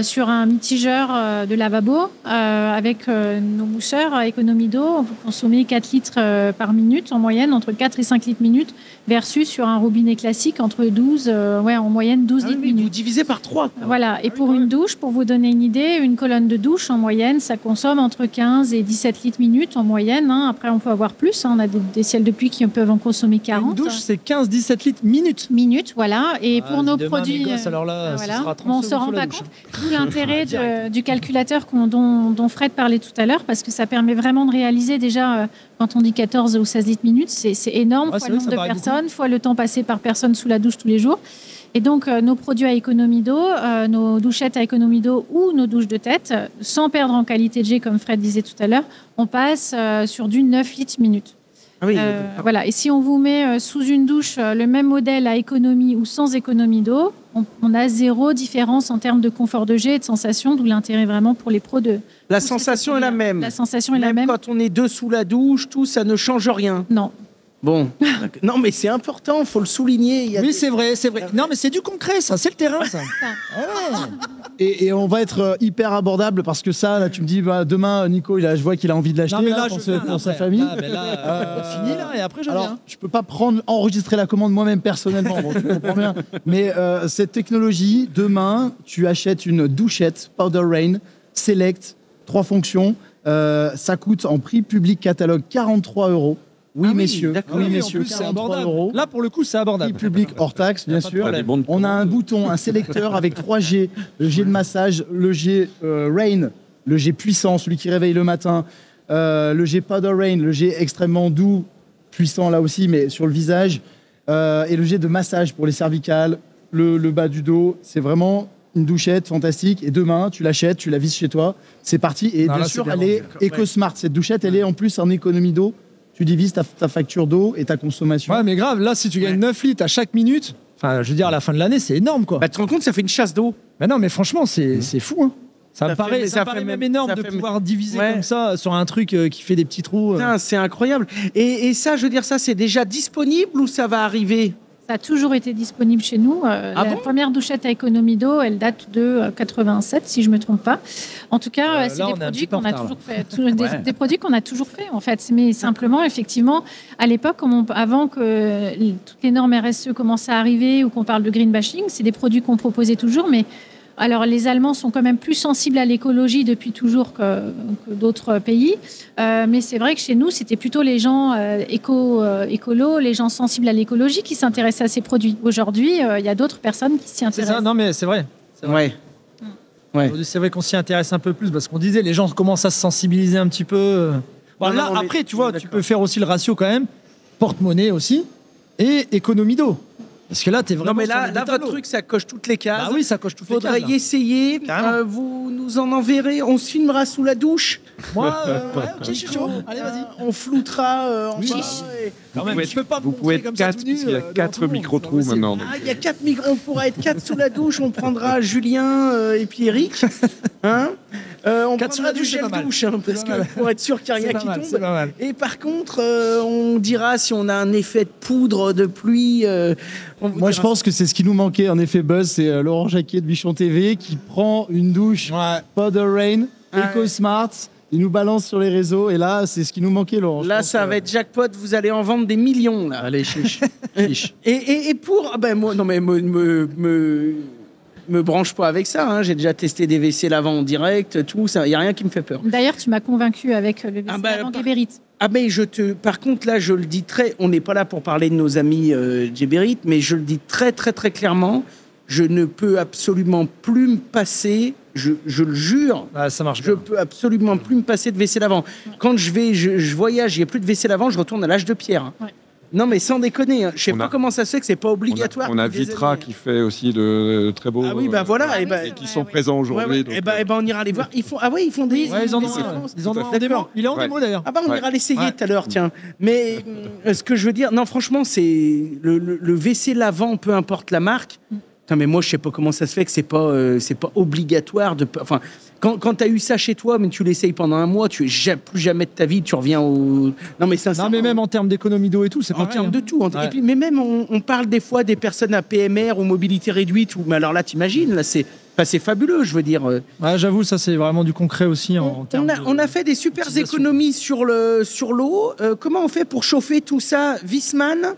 sur un mitigeur de lavabo, avec nos mousseurs à économie d'eau, vous consommez 4 litres par minute en moyenne, entre 4 et 5 litres minute, versus sur un robinet classique entre 12, en moyenne 12 Ah oui, litres mais vous minute. divisez par 3. Voilà, et pour une douche, pour vous donner une idée, une colonne de douche en moyenne, ça consomme entre 15 et 17 litres minute en moyenne. Hein. Après, on peut avoir plus, hein. On a des ciels de pluie qui peuvent en consommer 40 Une douche, c'est 15-17 litres minutes. minutes, voilà. Et pour nos Demain, produits, mes gosses, alors là, ce voilà. sera 30 Bon, on se secondes rend sous la pas douche. compte. D'où l'intérêt du calculateur dont Fred parlait tout à l'heure, parce que ça permet vraiment de réaliser déjà, quand on dit 14 ou 16 litres minutes, c'est énorme, Ouais, fois c'est le vrai, nombre ça de paraît personnes, fois le temps passé par personne sous la douche tous les jours. Et donc, nos produits à économie d'eau, nos douchettes à économie d'eau ou nos douches de tête, sans perdre en qualité de jet, comme Fred disait tout à l'heure, on passe sur du 9 litres minute. Ah oui. Voilà. Et si on vous met sous une douche le même modèle à économie ou sans économie d'eau, on a zéro différence en termes de confort de jet et de sensation, d'où l'intérêt vraiment pour les pros de... La sensation est la même. La sensation est la même. Quand on est deux sous la douche, tout, ça ne change rien. Non. Bon. Non, mais c'est important, faut le souligner. Il y a Oui, des- c'est vrai, c'est vrai. Non, mais c'est du concret, ça. C'est le terrain, ça. Et on va être hyper abordable parce que ça, là, tu me dis, demain, Nico, je vois qu'il a envie de l'acheter Non, mais là, là, pour, je viens, pour sa après. famille. Ah, mais là, fini, là, et après, je Alors, viens. je peux pas enregistrer la commande moi-même personnellement, bon, tu comprends bien. Mais cette technologie, demain, tu achètes une douchette Powder Rain Select, 3 fonctions. Ça coûte en prix public catalogue 43 €. Oui, Ah oui, messieurs. d'accord. Oui, Oui, en messieurs. plus, c'est 43 abordable. €. Là, pour le coup, c'est Prix abordable. public hors taxe, bien pas de sûr. Pas des bons de On a un bouton, un sélecteur avec 3 G. Le G de massage, le G Rain, le G puissant, celui qui réveille le matin, le G Powder Rain, le G extrêmement doux, puissant là aussi, mais sur le visage, et le G de massage pour les cervicales, le bas du dos. C'est vraiment une douchette fantastique. Et demain, tu l'achètes, tu la vises chez toi. C'est parti. Et Non, bien là, sûr, c'est elle bien est vendu. éco-smart. Cette douchette, elle est en plus en économie d'eau. Tu divises ta facture d'eau et ta consommation. Ouais, mais grave, là, si tu gagnes 9 litres à chaque minute, enfin, je veux dire, à la fin de l'année, c'est énorme, quoi. Bah, tu te rends compte, ça fait une chasse d'eau. Mais non, mais franchement, c'est fou, hein. Ça me paraît même énorme de pouvoir diviser comme ça sur un truc qui fait des petits trous. Putain, c'est incroyable. Et ça, je veux dire, ça, c'est déjà disponible ou ça va arriver? Ça a toujours été disponible chez nous. La première douchette à économie d'eau, elle date de 87, si je ne me trompe pas. En tout cas, c'est des produits qu'on a toujours fait. Des produits qu'on a toujours fait, en fait. Mais simplement, effectivement, à l'époque, avant que toutes les normes RSE commencent à arriver ou qu'on parle de green bashing, c'est des produits qu'on proposait toujours, mais alors, les Allemands sont quand même plus sensibles à l'écologie depuis toujours que d'autres pays. Mais c'est vrai que chez nous, c'était plutôt les gens écolos, les gens sensibles à l'écologie qui s'intéressaient à ces produits. Aujourd'hui, il y a d'autres personnes qui s'y intéressent. C'est ça, non mais c'est vrai. Ouais. C'est vrai qu'on s'y intéresse un peu plus parce qu'on disait les gens commencent à se sensibiliser un petit peu. Bon, là, après, tu vois, tu peux faire aussi le ratio quand même, porte-monnaie aussi, et économie d'eau. Parce que là, t'es vraiment. Non, mais là votre truc, ça coche toutes les cases. Bah oui, ça coche toutes les cases. Faudrait y essayer. Vous nous en enverrez. On se filmera sous la douche. Moi, ouais, ok, je suis chaud. Allez, vas-y. On floutera en bas. Quand même, tu peux pas vous pouvez être 4 parce qu'il y a 4 micro-trous maintenant. Il y a 4 micros. On pourra être 4 sous la douche. On prendra Julien et puis Eric. Hein, on prendra du gel douche parce que pour être sûr qu'il n'y a rien qui tombe. Et par contre, on dira si on a un effet de poudre, de pluie. Moi, je pense que c'est ce qui nous manquait. En effet, Buzz, c'est Laurent Jacquier de Bichon TV qui prend une douche Powder Rain, EcoSmart. Il nous balance sur les réseaux. Et là, c'est ce qui nous manquait, Laurent. Là, ça va être jackpot. Vous allez en vendre des millions. Là. Allez, chiche. Et pour... moi, non, mais me branche pas avec ça. Hein. J'ai déjà testé des WC lavants en direct, tout. Il n'y a rien qui me fait peur. D'ailleurs, tu m'as convaincu avec le WC lavant Geberit. Par contre, là, je le dis on n'est pas là pour parler de nos amis Geberit, mais je le dis très, très, très clairement, je ne peux absolument plus me passer, je le jure, ça marche je peux absolument plus me passer de WC lavant. Quand je voyage, il n'y a plus de WC lavant, je retourne à l'âge de pierre. Hein. Ouais. Non, mais sans déconner, hein. Je sais pas comment ça se fait que c'est pas obligatoire. On a Vitra qui fait aussi de très beaux. Ah oui, bah voilà, et qui sont présents aujourd'hui. On ira les voir. Ils font des. Ils en ont des démos. Il est en démo d'ailleurs. Ah bah on ira l'essayer tout à l'heure, tiens. Mais ce que je veux dire, non, franchement, c'est le WC lavant, peu importe la marque. Putain, mais moi, je sais pas comment ça se fait que c'est pas obligatoire de. Enfin, quand tu as eu ça chez toi, mais tu l'essayes pendant un mois, plus jamais de ta vie, tu reviens au. Non, mais ça. Non, mais même en termes d'économie d'eau et tout, c'est pas en termes de tout. Et puis, mais même, on parle des fois des personnes à PMR ou mobilité réduite. Mais alors là, t'imagines, là, c'est fabuleux, je veux dire. Ouais, j'avoue, ça, c'est vraiment du concret aussi. On a fait des super économies sur l'eau. Comment on fait pour chauffer tout ça, Wiesmann?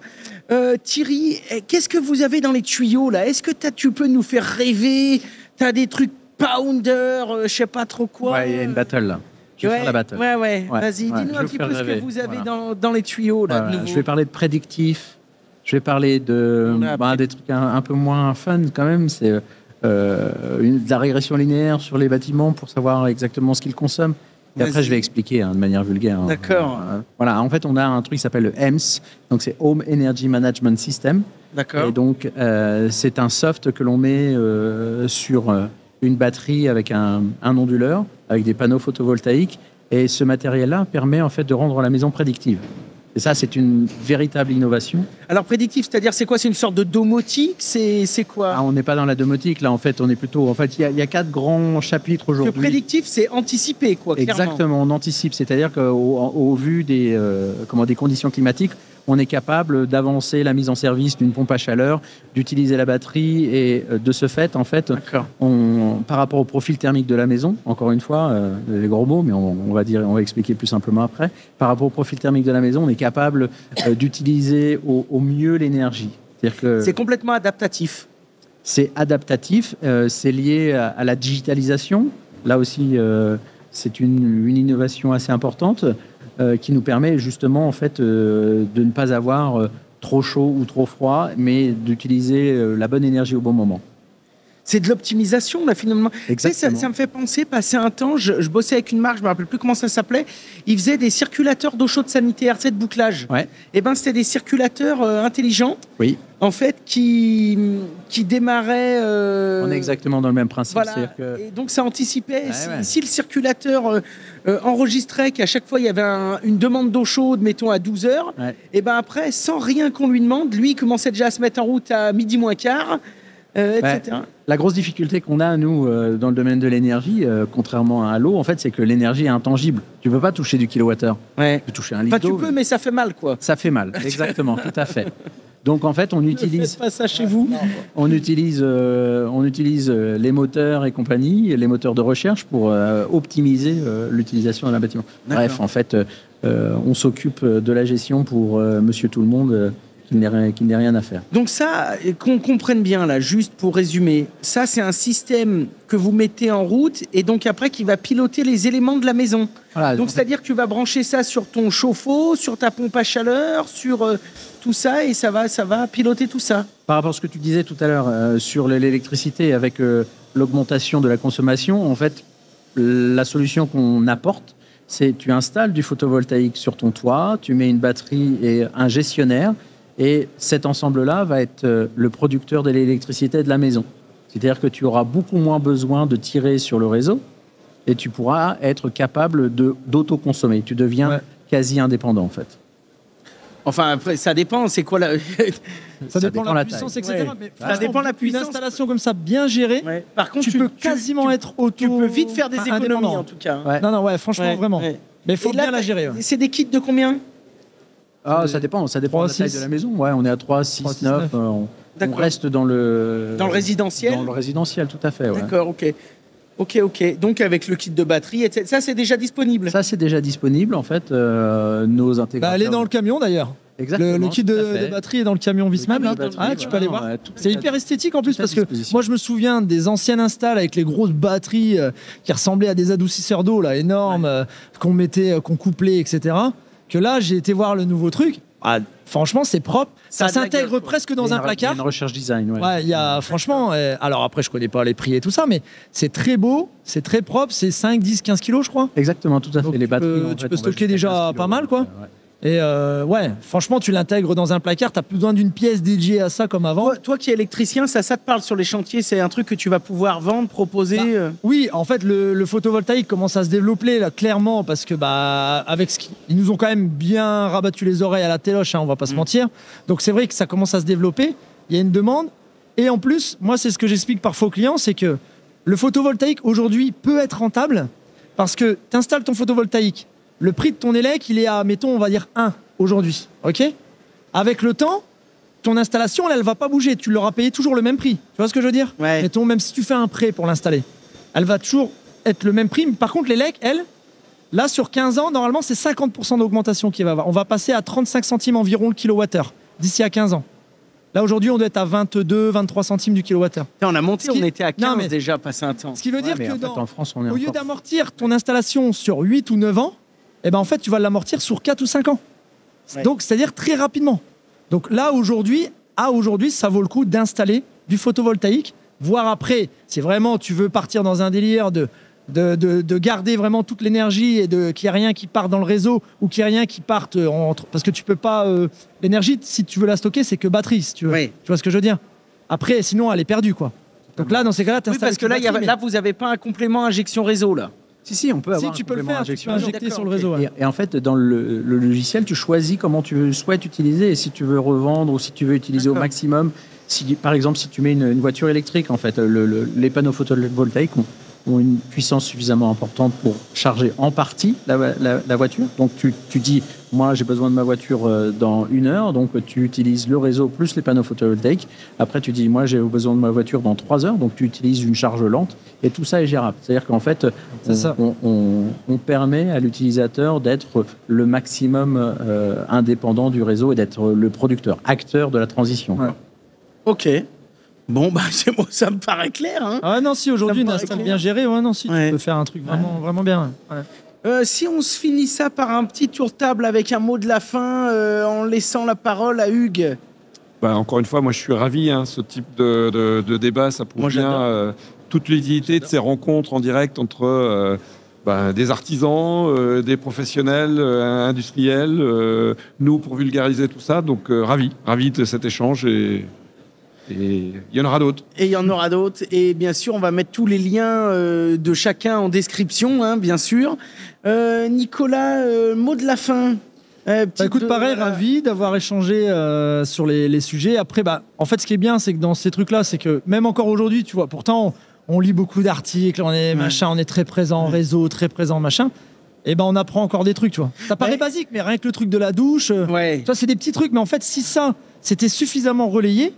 Thierry, qu'est-ce que vous avez dans les tuyaux là? Est-ce que tu peux nous faire rêver? T'as des trucs Pounder, je sais pas trop quoi. Ouais, il y a une battle là. Je vais faire la battle. Ouais. Vas-y, dis-nous un petit peu ce que vous avez dans les tuyaux là. Voilà. Je vais parler de prédictif. Je vais parler de des trucs un peu moins fun quand même. C'est de la régression linéaire sur les bâtiments pour savoir exactement ce qu'ils consomment. Et après, je vais expliquer de manière vulgaire. D'accord. Voilà, en fait, on a un truc qui s'appelle le HEMS, donc c'est Home Energy Management System. D'accord. Et donc, c'est un soft que l'on met sur une batterie avec un onduleur, avec des panneaux photovoltaïques. Et ce matériel-là permet en fait de rendre la maison prédictive. Et ça, c'est une véritable innovation. Alors, prédictif, c'est-à-dire, c'est quoi? C'est une sorte de domotique? C'est quoi? On n'est pas dans la domotique, là, en fait, on est plutôt... En fait, il y a 4 grands chapitres aujourd'hui. Le prédictif, c'est anticiper, quoi, clairement. Exactement, on anticipe. C'est-à-dire qu'au vu des conditions climatiques, on est capable d'avancer la mise en service d'une pompe à chaleur, d'utiliser la batterie et de ce fait, en fait, par rapport au profil thermique de la maison, encore une fois, les gros mots, mais on va expliquer plus simplement après, par rapport au profil thermique de la maison, on est capable d'utiliser au mieux l'énergie. C'est complètement adaptatif. C'est adaptatif, c'est lié à la digitalisation. Là aussi, c'est une innovation assez importante. Qui nous permet justement en fait de ne pas avoir trop chaud ou trop froid, mais d'utiliser la bonne énergie au bon moment. C'est de l'optimisation là finalement. Exactement. Ça me fait penser, passer un temps, je bossais avec une marque, je me rappelle plus comment ça s'appelait. Ils faisaient des circulateurs d'eau chaude sanitaire, de bouclage. Ouais. Et ben c'était des circulateurs intelligents. Oui. En fait, qui démarraient. On est exactement dans le même principe. Voilà. Et donc ça anticipait. Si le circulateur enregistrait qu'à chaque fois il y avait une demande d'eau chaude, mettons à 12 heures, et ben après, sans rien qu'on lui demande, lui il commençait déjà à se mettre en route à midi moins quart. etc. La grosse difficulté qu'on a, nous, dans le domaine de l'énergie, contrairement à l'eau, en fait, c'est que l'énergie est intangible. Tu ne peux pas toucher du kilowattheure. Ouais. Tu peux toucher un litre Enfin, tu d'eau, peux, mais ça fait mal, quoi. ça fait mal. Exactement, tout à fait. Donc, en fait, on Ne utilise... faites pas ça chez vous. On utilise les moteurs et compagnie, les moteurs de recherche pour optimiser l'utilisation d'un bâtiment. D'accord. Bref, en fait, on s'occupe de la gestion pour Monsieur Tout-le-Monde qui n'ait rien à faire. Donc ça, qu'on comprenne bien là, juste pour résumer, ça c'est un système que vous mettez en route et donc après qui va piloter les éléments de la maison. Voilà, Donc c'est-à-dire que tu vas brancher ça sur ton chauffe-eau, sur ta pompe à chaleur, sur tout ça et ça va piloter tout ça. par rapport à ce que tu disais tout à l'heure sur l'électricité avec l'augmentation de la consommation, en fait, la solution qu'on apporte, c'est tu installes du photovoltaïque sur ton toit, tu mets une batterie et un gestionnaire, et cet ensemble-là va être le producteur de l'électricité de la maison. C'est-à-dire que tu auras beaucoup moins besoin de tirer sur le réseau et tu pourras être capable d'autoconsommer. Tu deviens quasi indépendant, en fait. Enfin, après, ça dépend, c'est quoi la... Ça dépend de dépend la la puissance, taille. etc. Ouais. Mais Ça franchement, dépend de la puissance. Une installation comme ça, bien gérée, Ouais. Par contre, tu peux quasiment être auto... Tu peux vite faire des enfin, économies, indépendant. en tout cas. Ouais. Non, franchement, Ouais, vraiment. ouais. Mais il faut Et là, bien la gérer. Ouais. C'est des kits de combien? Ah, ça dépend 3, de la taille 6. de la maison. Ouais, on est à 3, 6, 3, 6, 9. 9. On D'accord. reste dans le résidentiel. Dans le résidentiel, tout à fait. Ouais. D'accord, ok. Ok. Donc avec le kit de batterie, etc. Ça c'est déjà disponible. Ça, c'est déjà disponible, en fait. Nos intégrateurs. Bah, elle est dans le camion d'ailleurs. Exactement, Le kit tout à fait. de batterie est dans le camion Vismab. Le Là. kit de batterie, Ah, tu peux aller voir. Ouais, tout C'est à- hyper esthétique en plus tout à parce que disposition. moi je me souviens des anciennes installs avec les grosses batteries qui ressemblaient à des adoucisseurs d'eau là énormes qu'on mettait, qu'on couplait, etc. Que là j'ai été voir le nouveau truc. Ah, franchement c'est propre. Ça a de la s'intègre gueule, quoi. presque Il y dans a un une placard. Il y a une recherche design. Ouais. Ouais, il y a franchement. Alors après je connais pas les prix et tout ça, mais c'est très beau, c'est très propre, c'est 5, 10, 15 kilos je crois. Exactement, tout à fait. Donc, les tu batteries. peux- en tu fait, peux on va stocker jusqu'à déjà 15 kilos, pas mal, quoi. ouais. Et ouais, franchement, tu l'intègres dans un placard, t'as plus besoin d'une pièce dédiée à ça comme avant. Toi qui es électricien, ça te parle sur les chantiers, c'est un truc que tu vas pouvoir vendre, proposer. Oui, en fait, le photovoltaïque commence à se développer là clairement parce que avec ils nous ont quand même bien rabattu les oreilles à la téloche, hein, on va pas se mentir. Donc c'est vrai que ça commence à se développer. Il y a une demande et en plus, moi c'est ce que j'explique parfois aux clients, c'est que le photovoltaïque aujourd'hui peut être rentable parce que tu installes ton photovoltaïque. Le prix de ton élec, il est à, mettons, on va dire 1 aujourd'hui. OK ? Avec le temps, ton installation, elle va pas bouger. Tu l'auras payé toujours le même prix. Tu vois ce que je veux dire ? Ouais. Mettons, même si tu fais un prêt pour l'installer, elle va toujours être le même prix. Mais par contre, l'élec, elle, là, sur 15 ans, normalement, c'est 50% d'augmentation qu'il va avoir. On va passer à 35 centimes environ le kilowattheure d'ici à 15 ans. Là, aujourd'hui, on doit être à 22, 23 centimes du kilowattheure. On a monté, Ce qui- on était à 15 Non, mais- déjà, passé un temps. Ce qui veut dire mais que en fait, en France, on est au lieu encore- d'amortir ton installation sur 8 ou 9 ans, eh ben en fait, tu vas l'amortir sur 4 ou 5 ans. Ouais. Donc, c'est-à-dire très rapidement. Donc là, aujourd'hui, ça vaut le coup d'installer du photovoltaïque, voire après, si vraiment tu veux partir dans un délire de garder vraiment toute l'énergie et qu'il n'y ait rien qui parte dans le réseau ou qu'il n'y ait rien qui parte entre... Parce que tu peux pas... l'énergie, si tu veux la stocker, c'est que batterie, si tu veux. Oui. Tu vois ce que je veux dire ? Après, sinon, elle est perdue, quoi. Donc là, dans ces cas-là, tu Oui, parce que là, là, vous n'avez pas un complément injection réseau, là. Si, on peut Si avoir tu un peux le complément faire, tu peux injection. injecter D'accord, sur le ok. réseau. ouais. Et en fait, dans le logiciel, tu choisis comment tu souhaites utiliser et si tu veux revendre ou si tu veux utiliser au D'accord. maximum. Si, par exemple, si tu mets une voiture électrique, en fait, les panneaux photovoltaïques ont une puissance suffisamment importante pour charger en partie la voiture. Donc, tu dis, moi, j'ai besoin de ma voiture dans 1 heure, donc tu utilises le réseau plus les panneaux photovoltaïques. Après, tu dis, moi, j'ai besoin de ma voiture dans 3 heures, donc tu utilises une charge lente et tout ça est gérable. C'est-à-dire qu'en fait, C'est ça. on permet à l'utilisateur d'être le maximum indépendant du réseau et d'être le producteur, acteur de la transition. Ouais. Ok. Bon, c'est bon, ça me paraît clair. Hein. Ah non, si aujourd'hui Ça une me paraît install clair. bien gérée, ouais, non, si Ouais. tu peux faire un truc vraiment, vraiment bien. Ouais. Si on se finit ça par un petit tour de table avec un mot de la fin, en laissant la parole à Hugues. Bah, encore une fois, moi je suis ravi, hein, ce type de débat, ça prouve Moi, bien j'adore. toute l'utilité de ces rencontres en direct entre des artisans, des professionnels industriels, nous pour vulgariser tout ça, donc ravi de cet échange et il y en aura d'autres. Et il y en aura d'autres. Et bien sûr, on va mettre tous les liens de chacun en description, hein, bien sûr. Nicolas, mot de la fin. Écoute, pareil, ravi d'avoir échangé sur les sujets. Après, en fait, ce qui est bien, c'est que dans ces trucs-là, c'est que même encore aujourd'hui, tu vois, pourtant, on lit beaucoup d'articles, on est très présent en réseau, très présent, machin. Et on apprend encore des trucs, tu vois. Ça paraît basique, mais rien que le truc de la douche, tu vois, c'est des petits trucs. Mais en fait, si ça, c'était suffisamment relayé,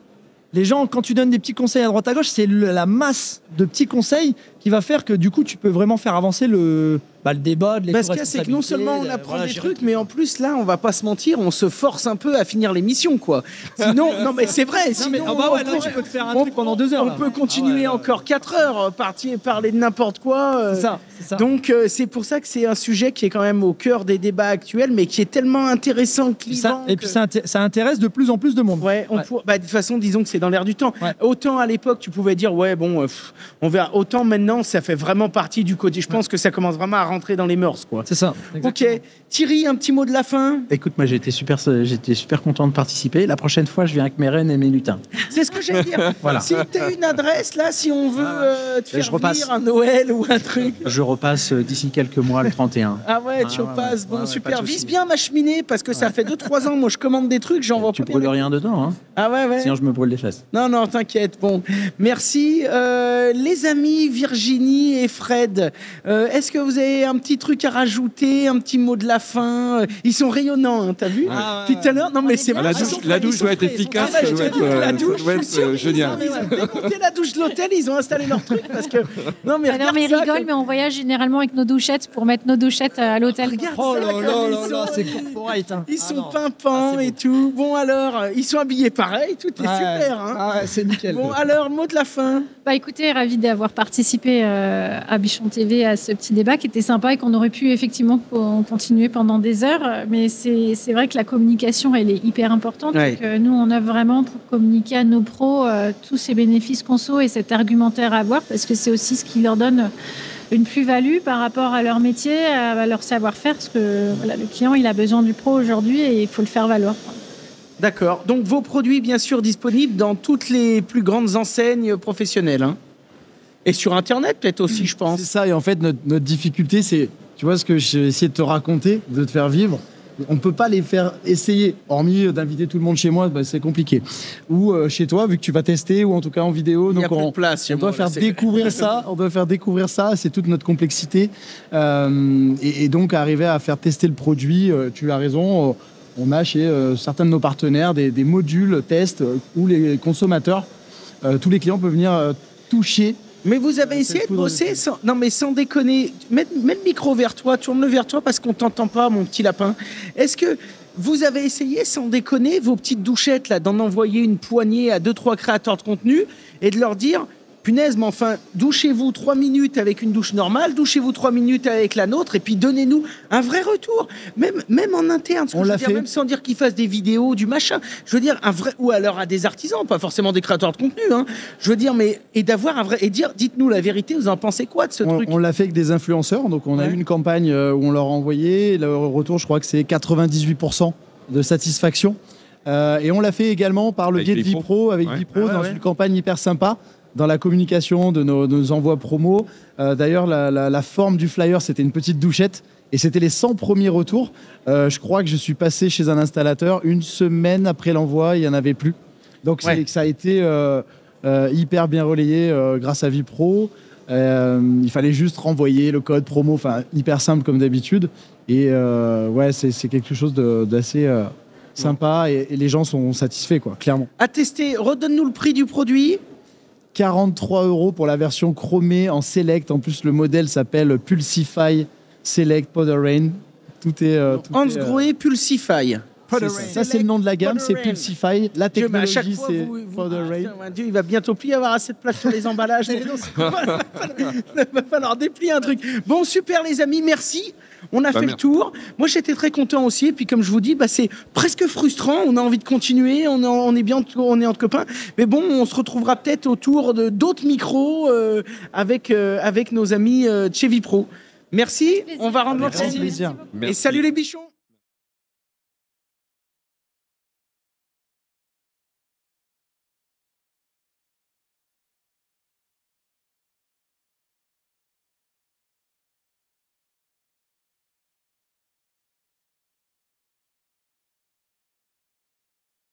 les gens, quand tu donnes des petits conseils à droite à gauche, c'est la masse de petits conseils qui va faire que du coup, tu peux vraiment faire avancer le débat de Parce que c'est que non seulement on apprend des trucs, mais en plus là, on va pas se mentir, on se force un peu à finir l'émission, quoi. Sinon, non mais c'est vrai. Sinon, tu peux te faire un truc pendant 2 heures. On peut continuer encore 4 heures, parler de n'importe quoi. C'est ça. Donc c'est pour ça que c'est un sujet qui est quand même au cœur des débats actuels, mais qui est tellement intéressant, clivant. Et puis ça intéresse de plus en plus de monde. De toute façon, disons que c'est dans l'air du temps. Autant à l'époque, tu pouvais dire on verra. Autant maintenant, ça fait vraiment partie du côté. Je pense que ça commence vraiment à rentrer dans les mœurs, quoi. C'est ça. Exactement. Ok, Thierry, un petit mot de la fin. Écoute, moi j'étais super content de participer. La prochaine fois, je viens avec mes rennes et mes lutins. C'est ce que j'allais dire. Voilà. Si tu as une adresse là, si on veut te faire venir un Noël ou un truc. Je repasse d'ici quelques mois, le 31. Ah ouais, tu repasses. Bon, super. Vise bien ma cheminée parce que ça fait 2-3 ans. Moi, je commande des trucs, j'en vois pas. Tu brûles rien dedans, hein. Ah ouais. Sinon, je me brûle les fesses. Non, t'inquiète. Bon, merci. Les amis Virginie et Fred, est-ce que vous avez un petit truc à rajouter, un petit mot de la fin? Ils sont rayonnants, hein, t'as vu? Tout à l'heure, non mais c'est la douche doit être efficace, ça doit être génial. Ils ont démonté la douche de l'hôtel, ils ont installé leur truc parce que non mais ils rigolent, mais on voyage généralement avec nos douchettes pour mettre nos douchettes à l'hôtel. Oh là, c'est corporate. Ils sont pimpants et tout. Bon alors, ils sont habillés pareil, tout est super. Hein. C'est nickel. Bon alors, mot de la fin. Écoutez, ravi d'avoir participé à Bichon TV à ce petit débat qui était sympa et qu'on aurait pu effectivement continuer pendant des heures. Mais c'est vrai que la communication, elle est hyper importante. Donc, nous, on œuvre vraiment pour communiquer à nos pros tous ces bénéfices conso et cet argumentaire à avoir parce que c'est aussi ce qui leur donne une plus-value par rapport à leur métier, à leur savoir-faire. Parce que le client, il a besoin du pro aujourd'hui et il faut le faire valoir. D'accord. Donc, vos produits, bien sûr, disponibles dans toutes les plus grandes enseignes professionnelles. Hein. Et sur Internet, peut-être aussi, je pense. C'est ça. Et en fait, notre difficulté, c'est, tu vois, ce que j'ai essayé de te raconter, de te faire vivre. On ne peut pas les faire essayer, hormis d'inviter tout le monde chez moi, c'est compliqué. Ou chez toi, vu que tu vas tester, ou en tout cas en vidéo. Il y a plus de place. On doit faire découvrir ça. On doit faire découvrir ça. C'est toute notre complexité. Et donc, arriver à faire tester le produit, tu as raison. On a chez certains de nos partenaires des modules tests où les consommateurs, tous les clients peuvent venir toucher. Mais vous avez essayé de bosser sans déconner. Mets le micro vers toi, tourne-le vers toi parce qu'on t'entend pas, mon petit lapin. Est-ce que vous avez essayé, sans déconner, vos petites douchettes, là, d'en envoyer une poignée à 2-3 créateurs de contenu et de leur dire... Punaise, mais enfin, douchez-vous 3 minutes avec une douche normale, douchez-vous 3 minutes avec la nôtre, et puis donnez-nous un vrai retour, même en interne. On l'a fait. Même sans dire qu'ils fassent des vidéos, du machin. Je veux dire, un vrai, ou alors à des artisans, pas forcément des créateurs de contenu. Hein. Je veux dire, et d'avoir un vrai, et dire, dites-nous la vérité, vous en pensez quoi de ce truc? On l'a fait avec des influenceurs, donc on a eu une campagne où on leur a envoyé, le retour, je crois que c'est 98% de satisfaction. Et on l'a fait également par le biais de Vipro, avec Vipro, dans une campagne hyper sympa. Dans la communication de nos envois promo. D'ailleurs, la forme du flyer, c'était une petite douchette. Et c'était les 100 premiers retours. Je crois que je suis passé chez un installateur 1 semaine après l'envoi, il n'y en avait plus. Donc ça a été hyper bien relayé grâce à Vipro. Il fallait juste renvoyer le code promo, enfin hyper simple comme d'habitude. Et c'est quelque chose d'assez sympa et les gens sont satisfaits, quoi, clairement. À tester, redonne-nous le prix du produit. 43 € pour la version chromée en Select. En plus, le modèle s'appelle Pulsify Select Powder Rain. Tout est... Hans Grohe Pulsify. Ça, c'est le nom de la gamme, c'est Pulsify. La technologie, c'est Powder Rain. Dieu, il va bientôt plus y avoir assez de place sur les emballages. Il va falloir déplier un truc. Bon, super les amis, merci. On a fait le tour. Moi, j'étais très content aussi. Et puis, comme je vous dis, c'est presque frustrant. On a envie de continuer. On est entre copains. Mais bon, on se retrouvera peut-être autour d'autres micros avec nos amis de chez Vipro. Merci. On va rendre l'antenne. Merci. Et salut les bichons.